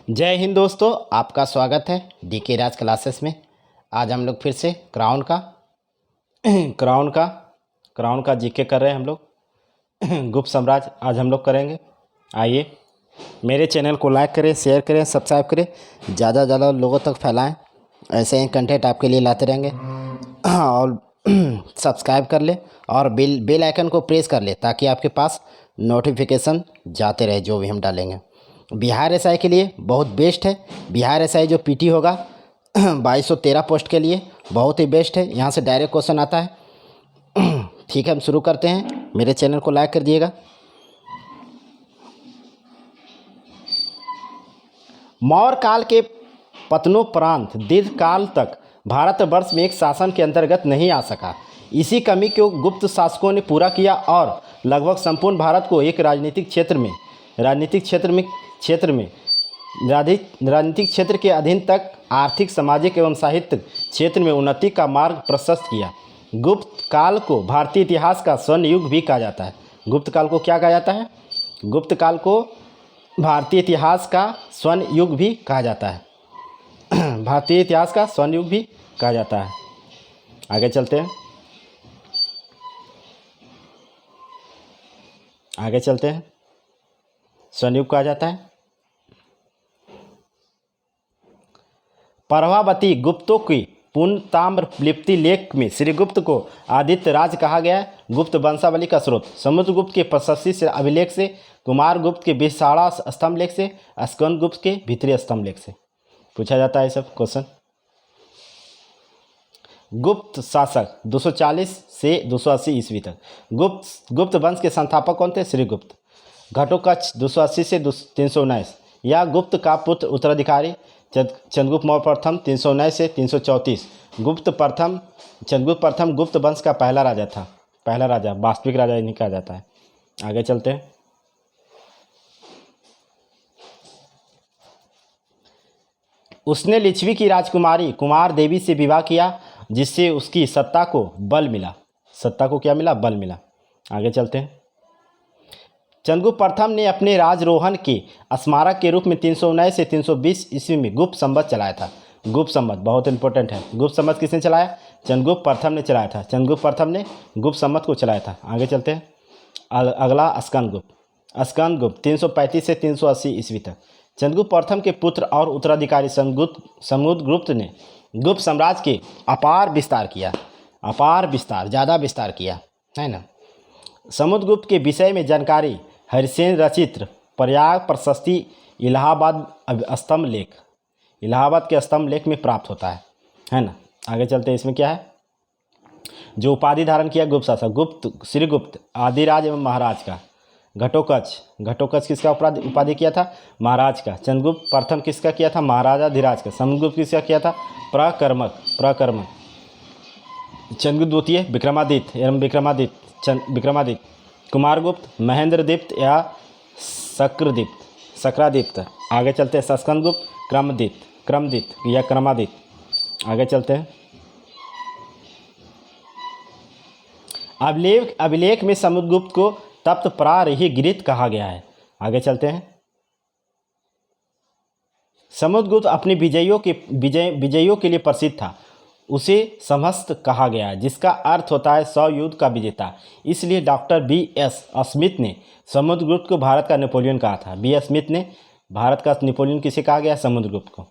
जय हिंद दोस्तों, आपका स्वागत है डीके राज क्लासेस में। आज हम लोग फिर से क्राउन का क्राउन का क्राउन का जीके कर रहे हैं हम लोग। गुप्त साम्राज्य आज हम लोग करेंगे। आइए मेरे चैनल को लाइक करें, शेयर करें, सब्सक्राइब करें, ज़्यादा से ज़्यादा लोगों तक फैलाएं। ऐसे ही कंटेंट आपके लिए लाते रहेंगे। और सब्सक्राइब कर ले और बेल आइकन को प्रेस कर ले ताकि आपके पास नोटिफिकेशन जाते रहे जो भी हम डालेंगे। बिहार एसआई के लिए बहुत बेस्ट है। बिहार एसआई जो पीटी होगा 2213 पोस्ट के लिए बहुत ही बेस्ट है। यहाँ से डायरेक्ट क्वेश्चन आता है। ठीक है, हम शुरू करते हैं। मेरे चैनल को लाइक कर दिएगा। मौर्य काल के पतनोपरांत दीर्घ काल तक भारतवर्ष में एक शासन के अंतर्गत नहीं आ सका। इसी कमी को गुप्त शासकों ने पूरा किया और लगभग संपूर्ण भारत को एक राजनीतिक क्षेत्र के अधीन तक आर्थिक, सामाजिक एवं साहित्यिक क्षेत्र में उन्नति का मार्ग प्रशस्त किया। गुप्त काल को भारतीय इतिहास का स्वर्ण युग भी कहा जाता है। गुप्त काल को क्या कहा जाता है? गुप्त काल को भारतीय इतिहास का स्वर्ण युग भी कहा जाता है। भारतीय इतिहास का स्वर्ण युग भी कहा जाता है। आगे चलते हैं। स्वर्ण युग कहा जाता है। प्रभावती गुप्तों की पूर्ण ताम्र लिपि लेख में श्रीगुप्त को आदित्य राज कहा गया है। गुप्त वंशावली का स्रोत समुद्रगुप्त के प्रशस्ति से अभिलेख से, कुमारगुप्त के विशाला स्तंभ लेख से, स्कंदगुप्त के भीतरी स्तंभ लेख से पूछा जाता है सब क्वेश्चन। गुप्त शासक 240 से 280 ईस्वी तक। गुप्त वंश के संस्थापक कौन थे? श्रीगुप्त। घटोत्कच 280 से 319 या गुप्त का पुत्र उत्तराधिकारी चंद्रगुप्त मौर्य प्रथम 319 से 334। चंद्रगुप्त प्रथम गुप्त वंश का पहला राजा था। पहला राजा, वास्तविक राजा इन्हीं कहा जाता है। आगे चलते हैं। उसने लिच्छवी की राजकुमारी कुमार देवी से विवाह किया जिससे उसकी सत्ता को बल मिला। सत्ता को क्या मिला? बल मिला। आगे चलते हैं। चंद्रगुप्त प्रथम ने अपने राजरोहण के स्मारक के रूप में 319 से 320 ईस्वी में गुप्त संवत चलाया था। गुप्त संवत बहुत इंपॉर्टेंट है। गुप्त संवत किसने चलाया? चंद्रगुप्त प्रथम ने चलाया था। चंद्रगुप्त प्रथम ने गुप्त संवत को चलाया था। आगे चलते हैं। अगला स्कंदगुप्त 335 से 380 ईस्वी तक। चंद्रगुप्त प्रथम के पुत्र और उत्तराधिकारी समुद्रगुप्त ने गुप्त साम्राज्य के ज़्यादा विस्तार किया है ना। समुद्रगुप्त के विषय में जानकारी हरिसेन रचित प्रयाग प्रशस्ति इलाहाबाद के स्तंभ लेख में प्राप्त होता है ना। आगे चलते हैं। इसमें क्या है? जो उपाधि धारण किया गुप्त शासक श्रीगुप्त आदिराज एवं महाराज का। घटोत्कच किसका उपाधि किया था? महाराज का। चंद्रगुप्त प्रथम किसका किया था? महाराजाधिराज का। समुद्रगुप्त किसका किया था? प्रकर्मक। चंद्रगुप्त द्वितीय विक्रमादित्य। कुमारगुप्त महेंद्रदीप्त या शक्रादिप्त। आगे चलते हैं। स्कंदगुप्त क्रमदित या क्रमादित्य। आगे चलते हैं। अभिलेख में समुद्रगुप्त को तप्त प्रारही कहा गया है। आगे चलते हैं। समुद्रगुप्त अपनी विजयों के लिए प्रसिद्ध था। उसे समस्त कहा गया है जिसका अर्थ होता है 100 युद्ध का विजेता। इसलिए डॉक्टर B.S. स्मिथ ने समुद्रगुप्त को भारत का नेपोलियन कहा था। B.S. स्मिथ ने भारत का नेपोलियन किसे कहा गया? समुद्रगुप्त को।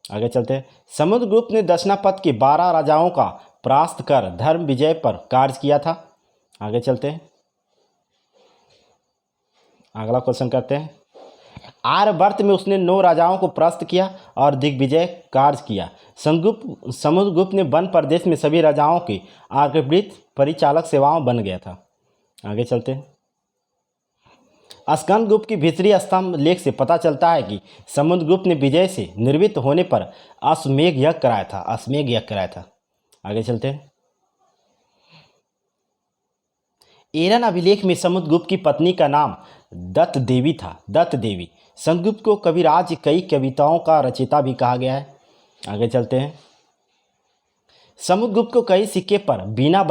आगे चलते हैं। समुद्रगुप्त ने दक्षिणापथ के 12 राजाओं का परास्त कर धर्म विजय पर कार्य किया था। आगे चलते हैं। अगला क्वेश्चन करते हैं। आर्यवर्त में उसने 9 राजाओं को परास्त किया और दिग्विजय कार्य किया। समुद्रगुप्त ने वन प्रदेश में सभी राजाओं की आज्ञावृत्त परिचालक सेवाओं बन गया था। आगे चलते हैं। स्कंदगुप्त की भीतरी स्तंभ लेख से पता चलता है कि समुद्रगुप्त ने विजय से निर्वृत्त होने पर अश्वमेध यज्ञ कराया था। आगे चलते हैं। एरन अभिलेख में समुद्रगुप्त की पत्नी का नाम दत्त देवी था। समुद्रगुप्त को कविराज कई कविताओं का रचयिता भी कहा गया है। आगे चलते हैं। समुद्रगुप्त को कई सिक्के पर बीना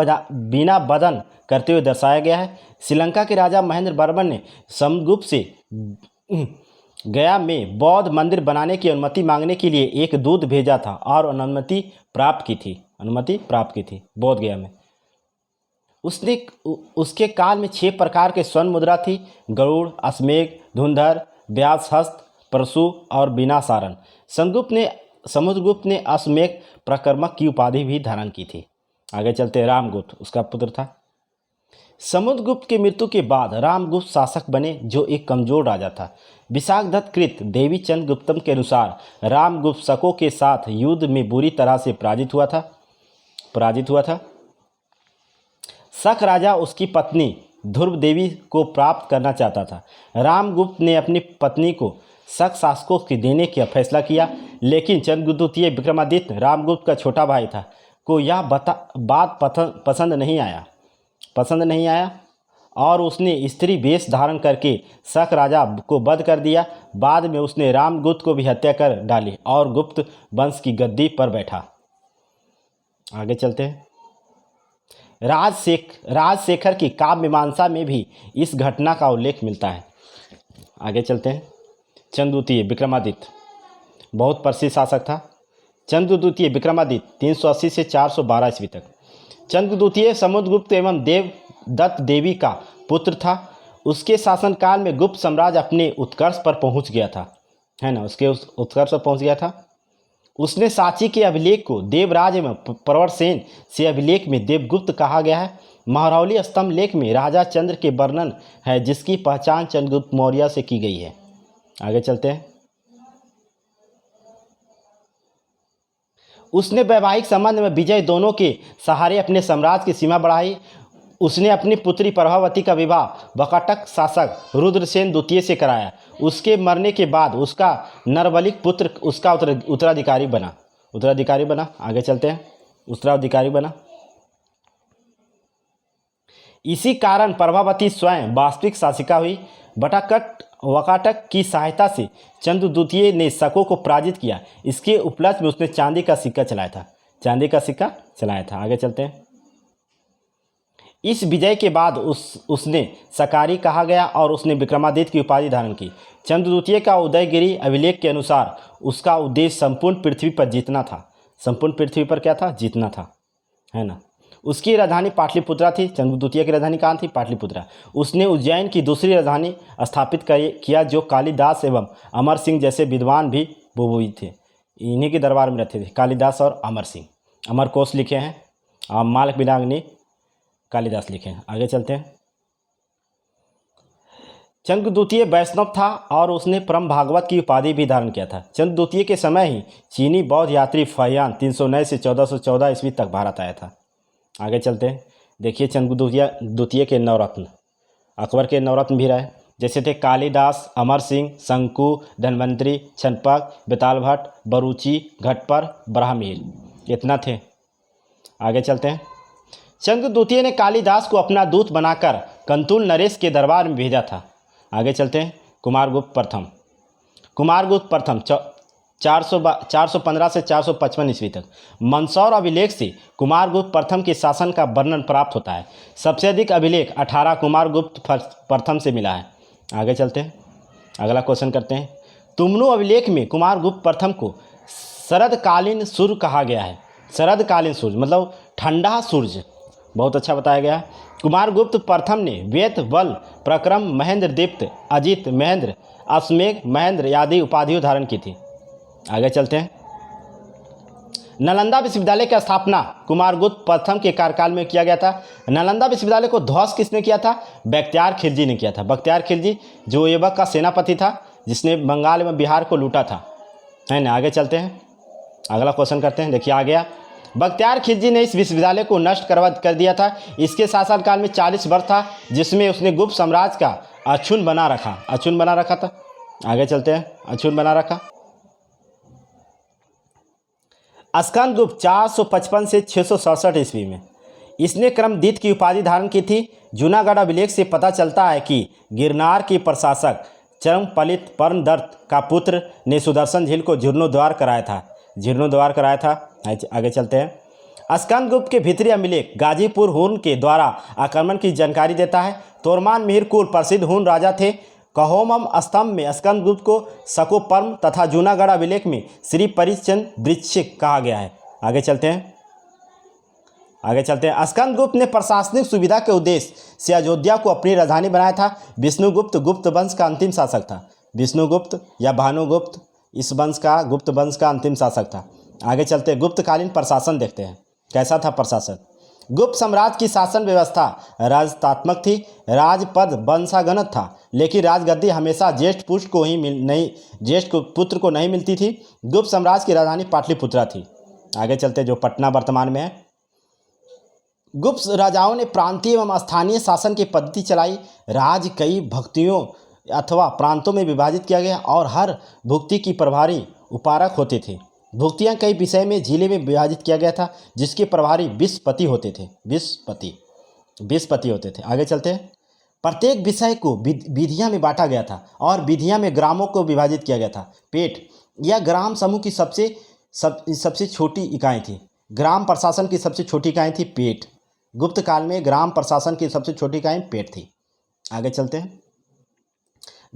बदन करते हुए दर्शाया गया है। श्रीलंका के राजा महेंद्र वर्मन ने समुद्रगुप्त से गया में बौद्ध मंदिर बनाने की अनुमति मांगने के लिए एक दूत भेजा था और अनुमति प्राप्त की थी बौद्ध गया में। उसने उसके काल में 6 प्रकार के स्वर्ण मुद्रा थी: गरुड़, अश्वमेघ, धुंधर, व्यासहस्त, परशु और बिनासारन। समुद्रगुप्त ने अश्वमेघ प्रकर्मक की उपाधि भी धारण की थी। आगे चलते, रामगुप्त उसका पुत्र था। समुद्रगुप्त की मृत्यु के बाद रामगुप्त शासक बने, जो एक कमजोर राजा था। विशाखदत्त कृत देवीचंद गुप्तम के अनुसार रामगुप्त शकों के साथ युद्ध में बुरी तरह से पराजित हुआ था। शक राजा उसकी पत्नी ध्रुव देवी को प्राप्त करना चाहता था। रामगुप्त ने अपनी पत्नी को शक शासकों के देने का फैसला किया, लेकिन चंद्रगुप्त विक्रमादित्य, रामगुप्त का छोटा भाई था, को यह बात पसंद नहीं आया और उसने स्त्री वेश धारण करके शक राजा को वध कर दिया। बाद में उसने रामगुप्त को भी हत्या कर डाली और गुप्त वंश की गद्दी पर बैठा। आगे चलते हैं। राजशेखर की काव्य मीमांसा में भी इस घटना का उल्लेख मिलता है। आगे चलते हैं। चंद्रद्वितीय विक्रमादित्य बहुत प्रसिद्ध शासक था। चंद्रद्वितीय विक्रमादित्य 380 से 412 ईस्वी तक। चंद्रद्वितीय समुद्रगुप्त एवं देवदत्त देवी का पुत्र था। उसके शासनकाल में गुप्त साम्राज्य अपने उत्कर्ष पर पहुंच गया था, है ना, उसके उत्कर्ष पर पहुंच गया था। उसने सांची के अभिलेख को देवराज एवं प्रवरसेन से अभिलेख में देवगुप्त कहा गया है। महरौली स्तंभ लेख में राजा चंद्र के वर्णन है, जिसकी पहचान चंद्रगुप्त मौर्य से की गई है। आगे चलते हैं। उसने वैवाहिक संबंध में विजय दोनों के सहारे अपने साम्राज्य की सीमा बढ़ाई। उसने अपनी पुत्री प्रभावती का विवाह वकाटक शासक रुद्रसेन द्वितीय से कराया। उसके मरने के बाद उसका नरबलिक पुत्र उसका उत्तराधिकारी बना। आगे चलते हैं। उत्तराधिकारी बना। इसी कारण प्रभावती स्वयं वास्तविक शासिका हुई। वकाटक की सहायता से चंद्रद्वितीय ने शकों को पराजित किया। इसके उपलक्ष्य में उसने चांदी का सिक्का चलाया था। आगे चलते हैं। इस विजय के बाद उसने सकारी कहा गया और उसने विक्रमादित्य की उपाधि धारण की। चंद्रद्वितीय का उदयगिरी अभिलेख के अनुसार उसका उद्देश्य संपूर्ण पृथ्वी पर जीतना था। संपूर्ण पृथ्वी पर क्या था? जीतना था, है ना। उसकी राजधानी पाटलिपुत्रा थी। चंद्रद्वितीय की राजधानी कहाँ थी? पाटलिपुत्रा। उसने उज्जैन की दूसरी राजधानी स्थापित किया, जो कालिदास एवं अमर सिंह जैसे विद्वान भी बुबुई थे। इन्हीं के दरबार में रहते थे कालिदास और अमर सिंह। अमर कोश लिखे हैं और मालक बिलाग्नि कालिदास लिखे हैं। आगे चलते हैं। चंद्रद्वितीय वैष्णव था और उसने परम भागवत की उपाधि भी धारण किया था। चंद्रद्वितीय के समय ही चीनी बौद्ध यात्री फहियान 309 से 1414 ईस्वी तक भारत आया था। आगे चलते हैं। देखिए चंद्रद्वितीय के नवरत्न, अकबर के नवरत्न भी रहे, जैसे थे कालिदास, अमर सिंह, शंकु, धन्वंतरी, चंपक, बेताल भट्ट, बरूची, घटपर, ब्राह्मीर, इतना थे। आगे चलते हैं। चंद्रद्वितीय ने कालिदास को अपना दूत बनाकर कंतुल नरेश के दरबार में भेजा था। आगे चलते हैं। कुमारगुप्त प्रथम 415 से 455 ईस्वी तक। मंदसौर अभिलेख से कुमारगुप्त प्रथम के शासन का वर्णन प्राप्त होता है। सबसे अधिक अभिलेख 18 कुमारगुप्त प्रथम से मिला है। आगे चलते हैं। अगला क्वेश्चन करते हैं। तुमनु अभिलेख में कुमारगुप्त प्रथम को शरदकालीन सूर्य कहा गया है। शरदकालीन सूर्य मतलब ठंडा सूर्य, बहुत अच्छा बताया गया है। कुमारगुप्त प्रथम ने वेत, बल, प्रक्रम, महेंद्र दीप्त, अजित, महेंद्र, अश्वमेघ, महेंद्र आदि उपाधियों धारण की थी। आगे चलते हैं। नालंदा विश्वविद्यालय की स्थापना कुमारगुप्त प्रथम के कार्यकाल में किया गया था। नालंदा विश्वविद्यालय को ध्वस्त किसने किया था? बख्तियार खिलजी ने किया था। बख्तियार खिलजी जो ऐबक का सेनापति था, जिसने बंगाल एवं बिहार को लूटा था, है ना। आगे चलते हैं। अगला क्वेश्चन करते हैं। देखिए आ गया। बख्तियार खिलजी ने इस विश्वविद्यालय को नष्ट कर दिया था। इसके शासनकाल में 40 वर्ष था, जिसमें उसने गुप्त साम्राज्य का अक्षुण बना रखा था। आगे चलते हैं। अक्षुण बना रखा। स्कंदगुप्त 455 से 667 ईस्वी में इसने क्रमदीत की उपाधि धारण की थी। जूनागढ़ अभिलेख से पता चलता है कि गिरनार के प्रशासक चरमपलित पर्णदत्त का पुत्र ने सुदर्शन झील को जीर्णोद्धार कराया था। आगे चलते हैं। स्कंदगुप्त के भीतरी अभिलेख गाजीपुर हुन के द्वारा आक्रमण की जानकारी देता है। तोरमान मिहिर कुल प्रसिद्ध हुन राजा थे। कहोमम स्तंभ में स्कंदगुप्त को शकोपर्म तथा जूनागढ़ अभिलेख में श्री परिचंद वृश्चिक कहा गया है। आगे चलते हैं। स्कंदगुप्त ने प्रशासनिक सुविधा के उद्देश्य से अयोध्या को अपनी राजधानी बनाया था। विष्णुगुप्त गुप्त वंश का अंतिम शासक था। विष्णुगुप्त या भानुगुप्त इस वंश का गुप्त वंश का अंतिम शासक था। आगे चलते हैं, गुप्तकालीन प्रशासन देखते हैं कैसा था प्रशासन। गुप्त साम्राज्य की शासन व्यवस्था राजतात्मक थी। राजपद वंशागणत था, लेकिन राजगद्दी हमेशा ज्येष्ठ पुत्र को नहीं मिलती थी। गुप्त साम्राज्य की राजधानी पाटलिपुत्रा थी। आगे चलते, जो पटना वर्तमान में है। गुप्त राजाओं ने प्रांतीय एवं स्थानीय शासन की पद्धति चलाई। राज कई भुक्तियों अथवा प्रांतों में विभाजित किया गया और हर भुक्ति की प्रभारी उपारक होते थे। भुक्तियां कई विषय में जिले में विभाजित किया गया था, जिसके प्रभारी 20 पति होते थे। 20 पति होते थे। आगे चलते हैं। प्रत्येक विषय को विधियां में बांटा गया था और विधियां में ग्रामों को विभाजित किया गया था। पेट या ग्राम समूह की सबसे छोटी इकाई थी। ग्राम प्रशासन की सबसे छोटी इकाई थी पेट। गुप्त काल में ग्राम प्रशासन की सबसे छोटी इकाई पेट थी। आगे चलते हैं।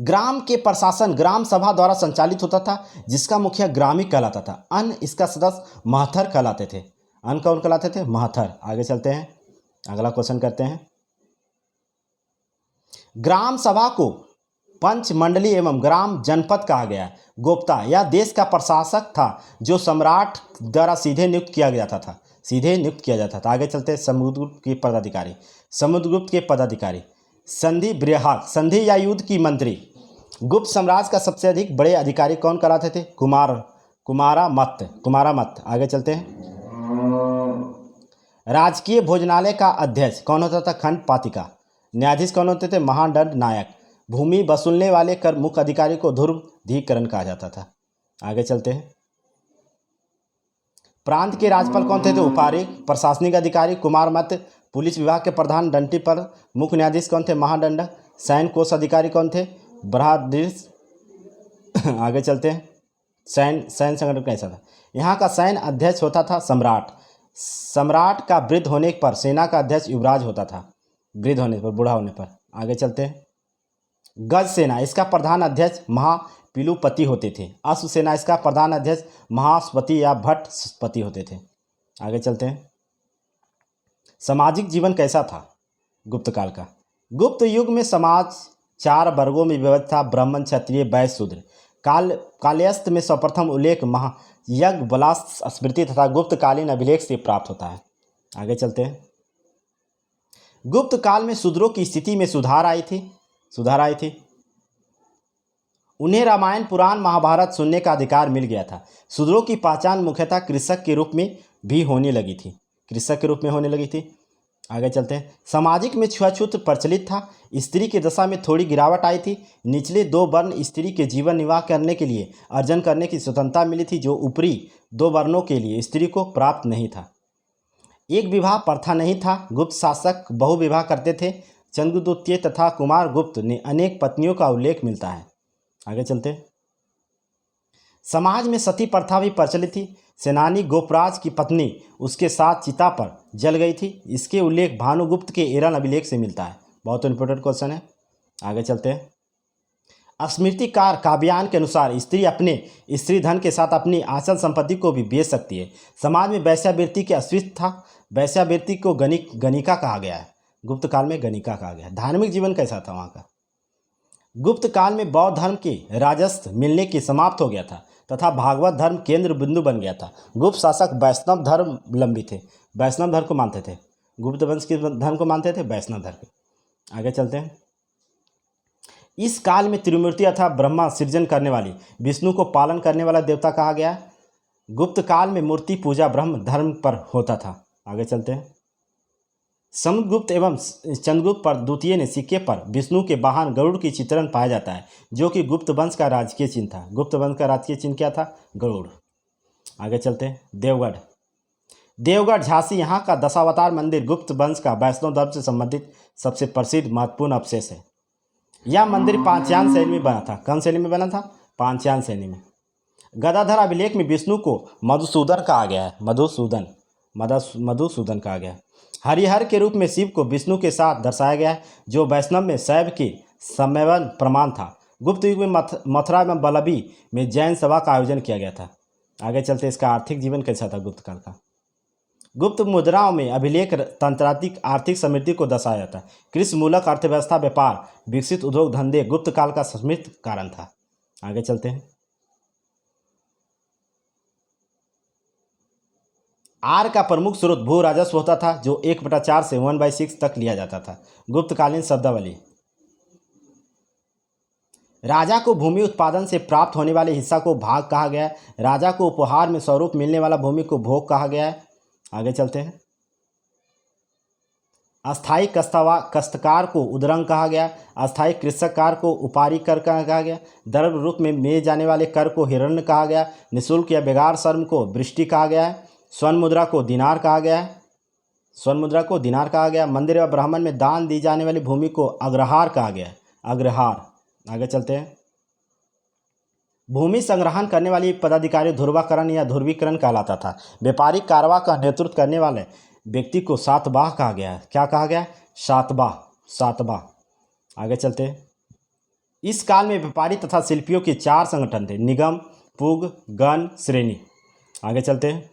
ग्राम के प्रशासन ग्राम सभा द्वारा संचालित होता था, जिसका मुखिया ग्रामीण कहलाता था। अन्य इसका सदस्य महथर कहलाते थे। अन्य कौन कहलाते थे? महथर। आगे चलते हैं, अगला क्वेश्चन करते हैं। ग्राम सभा को पंच मंडली एवं ग्राम जनपद कहा गया। गोप्ता या देश का प्रशासक था, जो सम्राट द्वारा सीधे नियुक्त किया जाता था। आगे चलते हैं। समुद्रगुप्त के पदाधिकारी। संधि बृहद, संधि या युद्ध की मंत्री। गुप्त साम्राज्य का सबसे अधिक बड़े अधिकारी कौन कराते थे? कुमारामत्त। आगे चलते हैं। राजकीय भोजनालय का अध्यक्ष कौन होता था? खंडपातिका। न्यायाधीश कौन होते थे? महादंड नायक। भूमि वसूलने वाले कर मुख्य अधिकारी को धुर्वाधिकरण कहा जाता था। आगे चलते हैं। प्रांत के राज्यपाल कौन थे? उपायुक्त। प्रशासनिक अधिकारी कुमारमत्त। पुलिस विभाग के प्रधान दंडीपाल। मुख्य न्यायाधीश कौन थे? महादंडक। सैन्य कोष अधिकारी कौन थे? बहादुर। आगे चलते हैं। सैन्य संगठन कैसा था? यहाँ का सैन्य अध्यक्ष होता था सम्राट। सम्राट का वृद्ध होने पर सेना का अध्यक्ष युवराज होता था, वृद्ध होने पर, बूढ़ा होने पर। आगे चलते हैं। गज सेना, इसका प्रधान अध्यक्ष महापिलुपति होते थे। अश्व सेना, इसका प्रधान अध्यक्ष महाश्वपति या भट्टपति होते थे। आगे चलते हैं। सामाजिक जीवन कैसा था गुप्त काल का? गुप्त युग में समाज 4 वर्गों में विभक्त था: ब्राह्मण, क्षत्रिय, वैश्य, शूद्र। कालस्थ में सर्वप्रथम उल्लेख महायज्ञ बलास स्मृति तथा गुप्तकालीन अभिलेख से प्राप्त होता है। आगे चलते हैं। गुप्त काल में शूद्रों की स्थिति में सुधार आई थी। उन्हें रामायण, पुराण, महाभारत सुनने का अधिकार मिल गया था। शूद्रों की पहचान मुख्यतः कृषक के रूप में भी होने लगी थी। आगे चलते हैं। सामाजिक में छुआछूत प्रचलित था। स्त्री की दशा में थोड़ी गिरावट आई थी। निचले 2 वर्ण स्त्री के जीवन निर्वाह करने के लिए अर्जन करने की स्वतंत्रता मिली थी, जो ऊपरी 2 वर्णों के लिए स्त्री को प्राप्त नहीं था। एक विवाह प्रथा नहीं था। गुप्त शासक बहु विवाह करते थे। चंद्रगुप्त तथा कुमारगुप्त ने अनेक पत्नियों का उल्लेख मिलता है। आगे चलते हैं। समाज में सती प्रथा भी प्रचलित थी। सेनानी गोपराज की पत्नी उसके साथ चिता पर जल गई थी। इसके उल्लेख भानुगुप्त के एरन अभिलेख से मिलता है। बहुत इंपॉर्टेंट क्वेश्चन है। आगे चलते हैं। स्मृतिकार काव्यान के अनुसार स्त्री अपने स्त्री धन के साथ अपनी आचल संपत्ति को भी बेच सकती है। समाज में वैश्यावृत्ति के अस्तित्व था। वैश्यावृत्ति को गणिका कहा गया है। गुप्त काल में गणिका कहा गया। धार्मिक जीवन कैसा था वहाँ का? गुप्त काल में बौद्ध धर्म के राजस्व मिलने के समाप्त हो गया था तथा भागवत धर्म केंद्र बिंदु बन गया था। गुप्त शासक वैष्णव धर्मावलंबी थे। वैष्णव धर्म को मानते थे। गुप्त वंश के धर्म को मानते थे, वैष्णव धर्म। आगे चलते हैं। इस काल में त्रिमूर्ति अथवा ब्रह्मा सृजन करने वाली, विष्णु को पालन करने वाला देवता कहा गया। गुप्त काल में मूर्ति पूजा ब्रह्म धर्म पर होता था। आगे चलते हैं। समुद्रगुप्त एवं चंद्रगुप्त पर द्वितीय ने सिक्के पर विष्णु के वाहन गरुड़ की चित्रण पाया जाता है, जो कि गुप्त वंश का राजकीय चिन्ह था। गुप्त वंश का राजकीय चिन्ह क्या था? गरुड़। आगे चलते हैं। देवगढ़ झांसी, यहाँ का दशावतार मंदिर गुप्त वंश का वैष्णव धर्म से संबंधित सबसे प्रसिद्ध महत्वपूर्ण अवशेष है। यह मंदिर पांचयान शैली में बना था। कौन शैली में बना था? पांचयान शैली में। गदाधर अभिलेख में विष्णु को मधुसूदन कहा गया है। मधुसूदन कहा गया है। हरिहर के रूप में शिव को विष्णु के साथ दर्शाया गया है, जो वैष्णव में शैव के सम्मेलन प्रमाण था। गुप्त युग में मथुरा में बलबी में जैन सभा का आयोजन किया गया था। आगे चलते इसका आर्थिक जीवन कैसा था गुप्त काल का। गुप्त मुद्राओं में अभिलेख तंत्रात्मक आर्थिक समृद्धि को दर्शाया जाता है। कृषि मूलक अर्थव्यवस्था, व्यापार, विकसित उद्योग धंधे गुप्त काल का समृद्ध कारण था। आगे चलते हैं। आय का प्रमुख स्रोत भू राजस्व होता था, जो 1/4 से 1/6 तक लिया जाता था। गुप्तकालीन शब्दावली। राजा को भूमि उत्पादन से प्राप्त होने वाले हिस्सा को भाग कहा गया है। राजा को उपहार में स्वरूप मिलने वाला भूमि को भोग कहा गया है। आगे चलते हैं। अस्थायी कष्टकार को उदरंग कहा गया। अस्थायी कृषककार को उपारी कर कहा गया। द्रव्य रूप में लिए जाने वाले कर को हिरण्य कहा गया। निःशुल्क या बेगार श्रम को वृष्टि कहा गया है। स्वर्ण मुद्रा को दिनार कहा गया है। स्वर्ण मुद्रा को दिनार कहा गया। मंदिर व ब्राह्मण में दान दी जाने वाली भूमि को अग्रहार कहा गया है। अग्रहार। आगे चलते हैं। भूमि संग्रहण करने वाली पदाधिकारी ध्रुवाकरण या ध्रुवीकरण कहलाता था। व्यापारिक कारवा का नेतृत्व करने वाले व्यक्ति को सातवाह कहा गया है। क्या कहा गया है? सातवाह। सातवाह। आगे चलते हैं। इस काल में व्यापारी तथा शिल्पियों के 4 संगठन थे: निगम, पुग, गण, श्रेणी। आगे चलते हैं।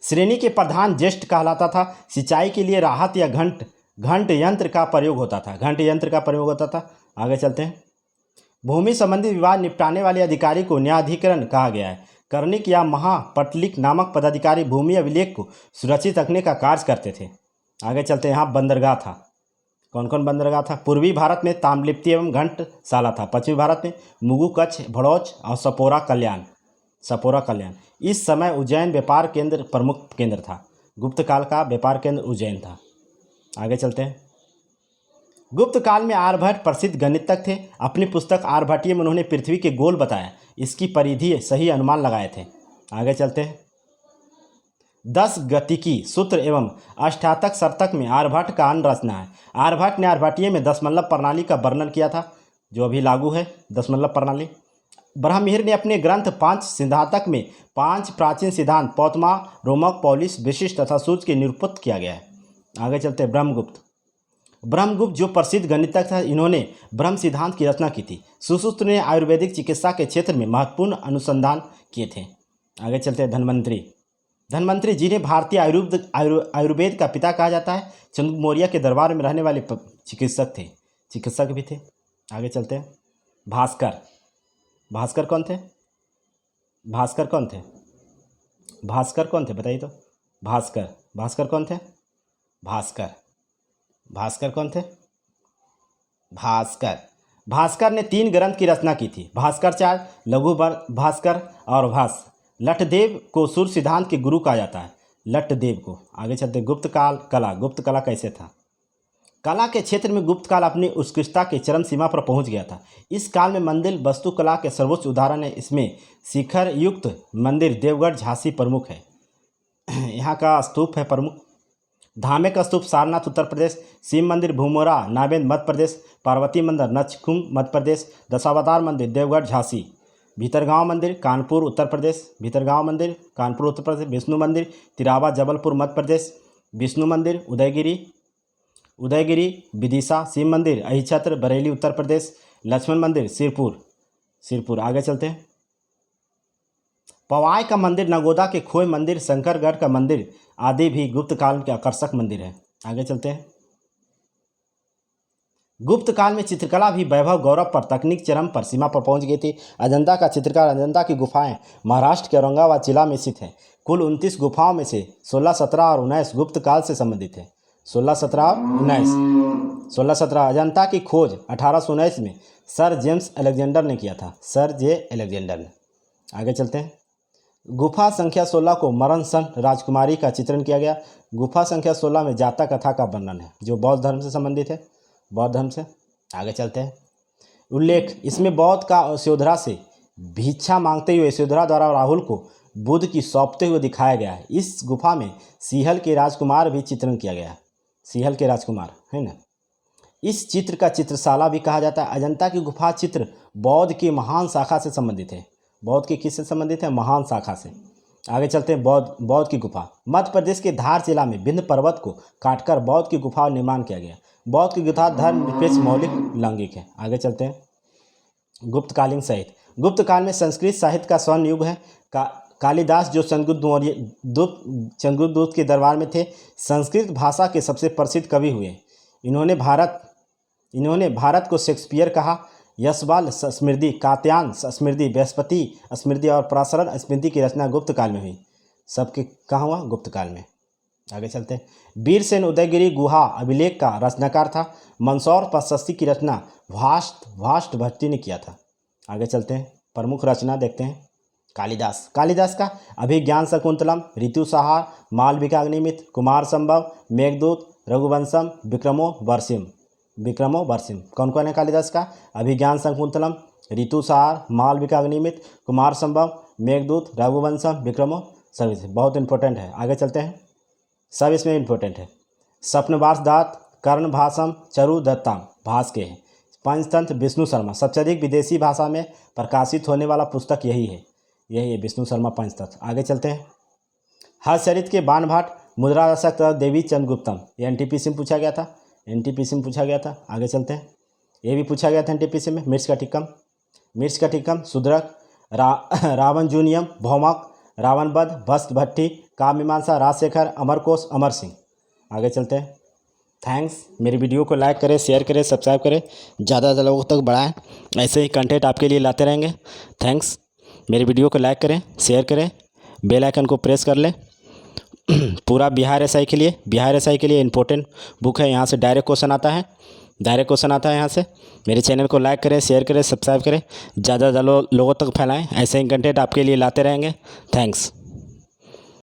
श्रेणी के प्रधान ज्येष्ठ कहलाता था। सिंचाई के लिए राहत या घंट यंत्र का प्रयोग होता था। घंट यंत्र का प्रयोग होता था। आगे चलते हैं। भूमि संबंधी विवाद निपटाने वाले अधिकारी को न्यायाधिकरण कहा गया है। कर्णिक या महापटलिक नामक पदाधिकारी भूमि अभिलेख को सुरक्षित रखने का कार्य करते थे। आगे चलते हैं। यहाँ बंदरगाह था। कौन कौन बंदरगाह था? पूर्वी भारत में ताम्रलिप्ति एवं घंटशाला था। पश्चिमी भारत में मुगु, कच्छ, भड़ौच और सपोरा कल्याण। इस समय उज्जैन व्यापार केंद्र प्रमुख केंद्र था। गुप्त काल का व्यापार केंद्र उज्जैन था। आगे चलते हैं। गुप्त काल में आर्यभट्ट प्रसिद्ध गणितज्ञ थे। अपनी पुस्तक आर्यभट्टीय में उन्होंने पृथ्वी के गोल बताया, इसकी परिधि सही अनुमान लगाए थे। आगे चलते हैं। 10 गतिकी सूत्र एवं अष्टातक शतक में आर्यभट्ट का अन्य रचना है। आर्यभट्ट ने आर्यभट्टीय में दशमलव प्रणाली का वर्णन किया था, जो अभी लागू है दशमलव प्रणाली। ब्रह्ममिहिर ने अपने ग्रंथ 5 सिद्धांतक में 5 प्राचीन सिद्धांत पौतमा, रोमक, पौलिस, विशिष्ट तथा सूच के निरूपित किया गया है। आगे चलते हैं। ब्रह्मगुप्त जो प्रसिद्ध गणितज्ञ था, इन्होंने ब्रह्म सिद्धांत की रचना की थी। सुश्रुत ने आयुर्वेदिक चिकित्सा के क्षेत्र में महत्वपूर्ण अनुसंधान किए थे। आगे चलते हैं। धन्वंतरी जिन्हें भारतीय आयुर्वेद का पिता कहा जाता है, चंद्र मौर्य के दरबार में रहने वाले चिकित्सक भी थे। आगे चलते हैं। भास्कर कौन थे? बताइए तो। भास्कर कौन थे? भास्कर ने 3 ग्रंथ की रचना की थी: भास्कराचार्य, लघु भास्कर और भास। लठदेव को सूर्य सिद्धांत के गुरु कहा जाता है। लठदेव को। आगे चलते। गुप्त कला कैसे था? कला के क्षेत्र में गुप्त काल अपनी उत्कृष्टता के चरम सीमा पर पहुंच गया था। इस काल में मंदिर वास्तुकला के सर्वोच्च उदाहरण है। इसमें शिखर युक्त मंदिर देवगढ़ झांसी प्रमुख है। यहाँ का स्तूप है प्रमुख। धार्मिक स्तूप सारनाथ उत्तर प्रदेश, शिव मंदिर भूमोरा नावेंद्र मध्य प्रदेश, पार्वती मंदिर नचकुम मध्य प्रदेश, दशावतार मंदिर देवगढ़ झांसी, भीतरगांव मंदिर कानपुर उत्तर प्रदेश, विष्णु मंदिर तिरावा जबलपुर मध्य प्रदेश, विष्णु मंदिर उदयगिरी विदिशा, शिव मंदिर अहिछत्र बरेली उत्तर प्रदेश, लक्ष्मण मंदिर सिरपुर। आगे चलते हैं। पवाई का मंदिर, नगोदा के खोए मंदिर, शंकरगढ़ का मंदिर आदि भी गुप्त काल के आकर्षक मंदिर हैं। आगे चलते हैं। गुप्त काल में चित्रकला भी वैभव गौरव पर तकनीक चरम पर सीमा पर पहुंच गई थी। अजंता का चित्रकार अजंता की गुफाएं महाराष्ट्र के औरंगाबाद जिला में स्थित हैं। कुल 29 गुफाओं में से 16, 17 और 19 गुप्त काल से संबंधित है। 16, 17 और 19। अजंता की खोज 1819 में सर जेम्स अलेक्जेंडर ने किया था। आगे चलते हैं। गुफा संख्या 16 को मरण सन राजकुमारी का चित्रण किया गया। गुफा संख्या 16 में जाता कथा का वर्णन है, जो बौद्ध धर्म से संबंधित है। आगे चलते हैं। उल्लेख, इसमें बौद्ध का यशोधरा से भिक्षा मांगते हुए यशोधरा द्वारा राहुल को बुद्ध की सौंपते हुए दिखाया गया है। इस गुफा में सीहल के राजकुमार भी चित्रण किया गया है। सीहल के राजकुमार है ना। इस चित्र का चित्रशाला भी कहा जाता है। अजंता की गुफा चित्र बौद्ध की महान शाखा से संबंधित है। बौद्ध की किससे संबंधित है? महान शाखा से। आगे चलते हैं। बौद्ध की गुफा। मध्य प्रदेश के धार जिला में विंध्य पर्वत को काटकर बौद्ध की गुफा निर्माण किया गया। बौद्ध की गाथा धर्म निरपेक्ष मौलिक लैंगिक है। आगे चलते हैं। गुप्तकालीन साहित्य। गुप्त काल में संस्कृत साहित्य का स्वर्ण युग है। कालिदास जो चंद्रगुप्त के दरबार में थे, संस्कृत भाषा के सबसे प्रसिद्ध कवि हुए। इन्होंने भारत को शेक्सपियर कहा। यशपाल स्मृति, कात्यायन स्मृति, बृहस्पति स्मृति और पराशर स्मृति की रचना गुप्त काल में हुई। सबके कहाँ हुआ? गुप्त काल में। आगे चलते हैं। वीरसेन उदयगिरी गुहा अभिलेख का रचनाकार था। मंदसौर प्रशस्ति की रचना भाष्ट भट्टी ने किया था। आगे चलते हैं। प्रमुख रचना देखते हैं। कालिदास का अभिज्ञान शकुंतलम, ऋतुसंहार, मालविकाग्निमित्र, कुमार संभव, मेघदूत, रघुवंशम, विक्रमो वर्षिम। कौन कौन है कालिदास का? अभिज्ञान शकुंतलम, ऋतुसंहार, मालविकाग्निमित्र, कुमार संभव, मेघदूत, रघुवंशम, विक्रमो सर्विस। बहुत इंपॉर्टेंट है। आगे चलते हैं। सब इसमें इंपॉर्टेंट है। स्वप्नवास दत्त, कर्ण भाषम, चरु दत्ताम भास के हैं। पंचतंत्र विष्णु शर्मा। सबसे अधिक विदेशी भाषा में प्रकाशित होने वाला पुस्तक यही है विष्णु शर्मा पंचतंत्र। आगे चलते हैं। हर्षचरित के बाण भाट, मुद्रा दशक देवी चंद्रगुप्तम। ये एनटीपीसी में पूछा गया था। आगे चलते हैं। ये भी पूछा गया था एनटीपीसी में। मिर्च का टिक्कम, सुद्रक, रावणजूनियम, भौमक, रावणवध, भस्त भट्टी, काव्यमीमांसा, राजशेखर, अमरकोश, अमर सिंह। आगे चलते हैं। थैंक्स। मेरी वीडियो को लाइक करें, शेयर करें, सब्सक्राइब करें, ज़्यादा से लोगों तक बढ़ाएं। ऐसे ही कंटेंट आपके लिए लाते रहेंगे। थैंक्स। मेरी वीडियो को लाइक करें, शेयर करें, बेल आइकन को प्रेस कर लें। पूरा बिहार एसआई के लिए इंपॉर्टेंट बुक है। यहाँ से डायरेक्ट क्वेश्चन आता है यहाँ से। मेरे चैनल को लाइक करें, शेयर करें, सब्सक्राइब करें, ज़्यादा लोगों तक फैलाएं। ऐसे ही कंटेंट आपके लिए लाते रहेंगे। थैंक्स।